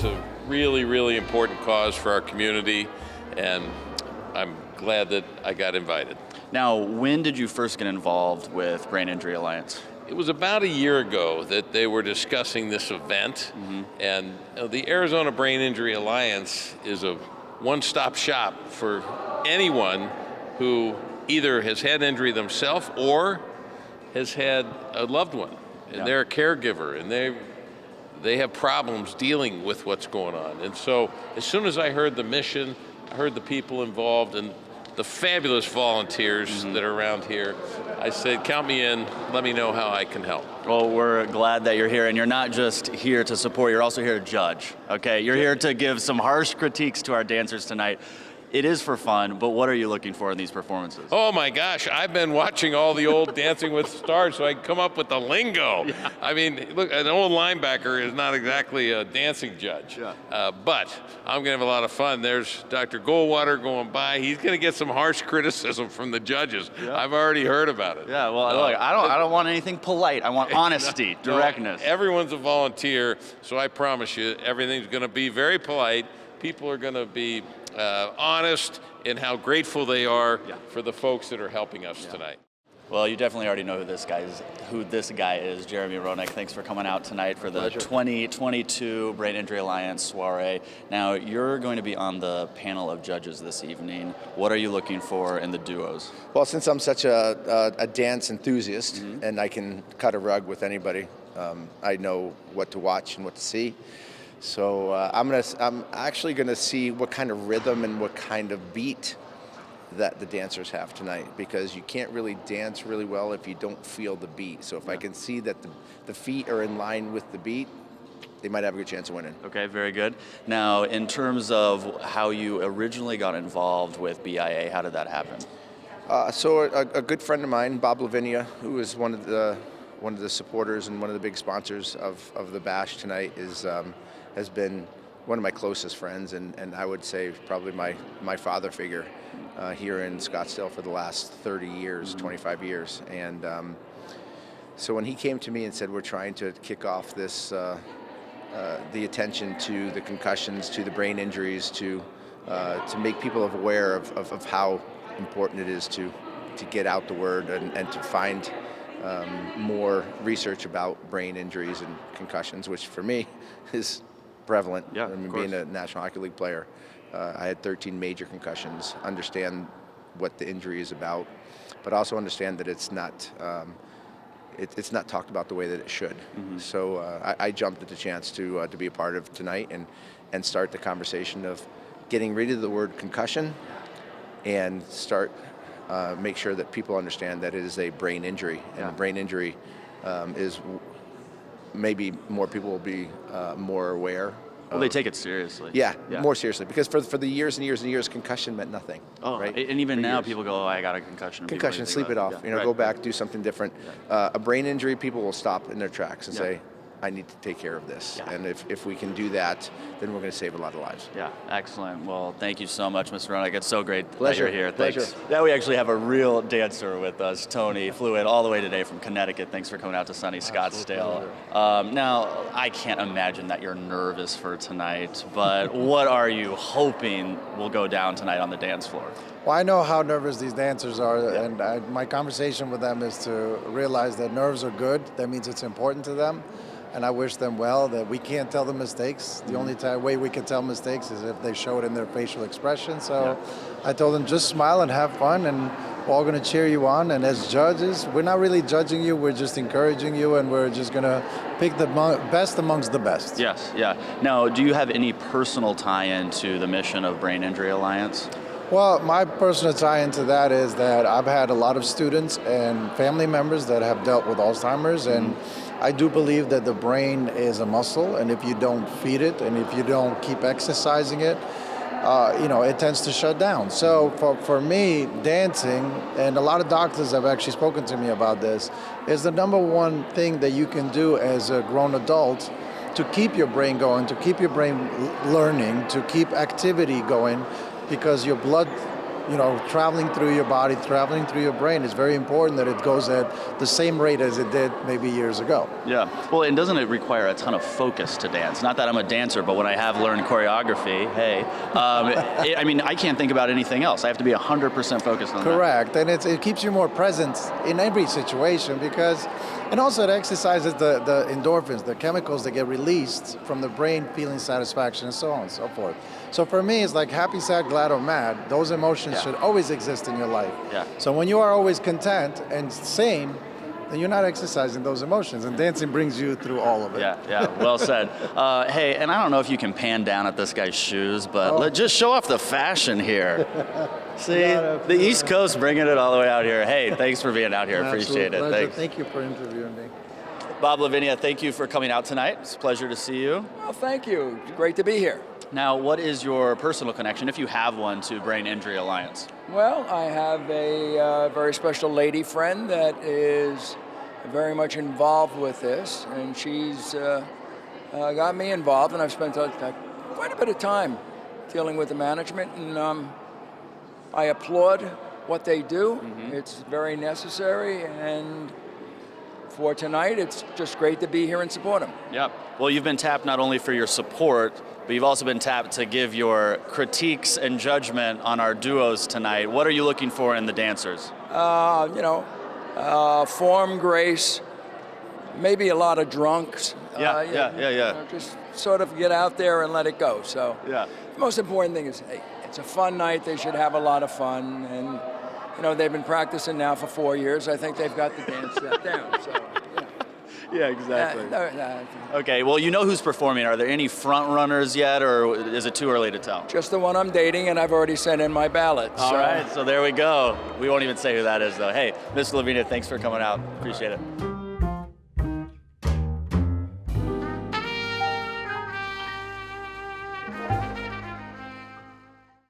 a really, really important cause for our community, and I'm glad that I got invited. Now, when did you first get involved with Brain Injury Alliance? It was about a year ago that they were discussing this event, and the Arizona Brain Injury Alliance is a one-stop shop for anyone who either has had injury themselves or has had a loved one, and they're a caregiver, and they have problems dealing with what's going on. And so as soon as I heard the mission, I heard the people involved and the fabulous volunteers that are around here, I said, count me in, let me know how I can help. Well, we're glad that you're here, and you're not just here to support, you're also here to judge, okay? You're here to give some harsh critiques to our dancers tonight. It is for fun, but what are you looking for in these performances? Oh my gosh, I've been watching all the old Dancing with Stars so I can come up with the lingo. Yeah. I mean, look, an old linebacker is not exactly a dancing judge, but I'm gonna have a lot of fun. There's Dr. Goldwater going by. He's gonna get some harsh criticism from the judges. Yeah. I've already heard about it. Yeah, well, look, I don't want anything polite. I want honesty, directness. No, everyone's a volunteer, so I promise you, everything's gonna be very polite. People are gonna be honest in how grateful they are for the folks that are helping us tonight. Well, you definitely already know who this guy is, Jeremy Roenick. Thanks for coming out tonight for the 2022 Brain Injury Alliance soiree. Now, you're going to be on the panel of judges this evening. What are you looking for in the duos? Well, since I'm such a dance enthusiast and I can cut a rug with anybody, I know what to watch and what to see. So I'm actually gonna see what kind of rhythm and what kind of beat that the dancers have tonight, because you can't really dance really well if you don't feel the beat. So if I can see that the feet are in line with the beat, they might have a good chance of winning. Okay, very good. Now, in terms of how you originally got involved with BIA, how did that happen? So a good friend of mine, Bob Lavinia, who is one of the supporters and one of the big sponsors of the Bash tonight, has been one of my closest friends, and I would say probably my father figure here in Scottsdale for the last 30 years, 25 years. And so when he came to me and said, we're trying to kick off this, the attention to the concussions, to the brain injuries, to make people aware of how important it is to get out the word and to find more research about brain injuries and concussions, which for me is prevalent. Yeah, I mean, being a National Hockey League player, I had 13 major concussions. Understand what the injury is about, but also understand that it's not talked about the way that it should. So I jumped at the chance to be a part of tonight and start the conversation of getting rid of the word concussion and start make sure that people understand that it is a brain injury, and a brain injury is maybe more people will be more aware. Well, they take it seriously. Yeah, more seriously, because for the years and years and years, concussion meant nothing. Oh, right? And even for now, years. people go, "Oh, I got a concussion." Concussion, sleep it off. Go back, do something different. A brain injury, people will stop in their tracks and say, I need to take care of this. Yeah. And if we can do that, then we're going to save a lot of lives. Yeah, excellent. Well, thank you so much, Mr. Roenick. It's so great Pleasure. that you're here. Pleasure. Thanks. Now we actually have a real dancer with us. Tony flew in all the way today from Connecticut. Thanks for coming out to sunny Scottsdale. Now, I can't imagine that you're nervous for tonight, but what are you hoping will go down tonight on the dance floor? Well, I know how nervous these dancers are, and my conversation with them is to realize that nerves are good. That means it's important to them. And I wish them well, that we can't tell them mistakes. The only way we can tell mistakes is if they show it in their facial expression. So I told them, just smile and have fun, and we're all going to cheer you on. And as judges, we're not really judging you, we're just encouraging you, and we're just going to pick the best amongst the best. Yes, yeah. Now, do you have any personal tie-in to the mission of Brain Injury Alliance? Well, my personal tie into that is that I've had a lot of students and family members that have dealt with Alzheimer's, and I do believe that the brain is a muscle, and if you don't feed it and if you don't keep exercising it, it tends to shut down. So for me, dancing, and a lot of doctors have actually spoken to me about this, is the number one thing that you can do as a grown adult to keep your brain going, to keep your brain learning, to keep activity going, because your blood traveling through your body, traveling through your brain. It's very important that it goes at the same rate as it did maybe years ago. Yeah. Well, and doesn't it require a ton of focus to dance? Not that I'm a dancer, but when I have learned choreography, I can't think about anything else. I have to be 100% focused on that. Correct, and it keeps you more present in every situation and also it exercises the endorphins, the chemicals that get released from the brain, feeling satisfaction and so on and so forth. So for me, it's like happy, sad, glad, or mad. Those emotions should always exist in your life. Yeah. So when you are always content and sane, then you're not exercising those emotions, and dancing brings you through all of it. Yeah, well said. Hey, and I don't know if you can pan down at this guy's shoes, but let's just show off the fashion here. See, the East Coast bringing it all the way out here. Hey, thanks for being out here. Appreciate it. Pleasure. Thanks. Thank you for interviewing me. Bob Lavinia, thank you for coming out tonight. It's a pleasure to see you. Well, thank you. It's great to be here. Now, what is your personal connection, if you have one, to Brain Injury Alliance? Well, I have a very special lady friend that is very much involved with this, and she's got me involved, and I've spent quite a bit of time dealing with the management, and I applaud what they do. It's very necessary, and for tonight, it's just great to be here and support them. Yep. Well, you've been tapped not only for your support, but you've also been tapped to give your critiques and judgment on our duos tonight. What are you looking for in the dancers? Form, grace, maybe a lot of drunks. Yeah. Just sort of get out there and let it go. So Yeah. the most important thing is, hey, it's a fun night. They should have a lot of fun. And, they've been practicing now for 4 years. I think they've got the dance step down. So, Yeah, exactly. no, Okay, well, you know who's performing. Are there any front runners yet, or is it too early to tell? just the one I'm dating, and I've already sent in my ballot. All so. right, so there we go. We won't even say who that is, though. Hey, Ms. Lavinia, thanks for coming out. Appreciate it.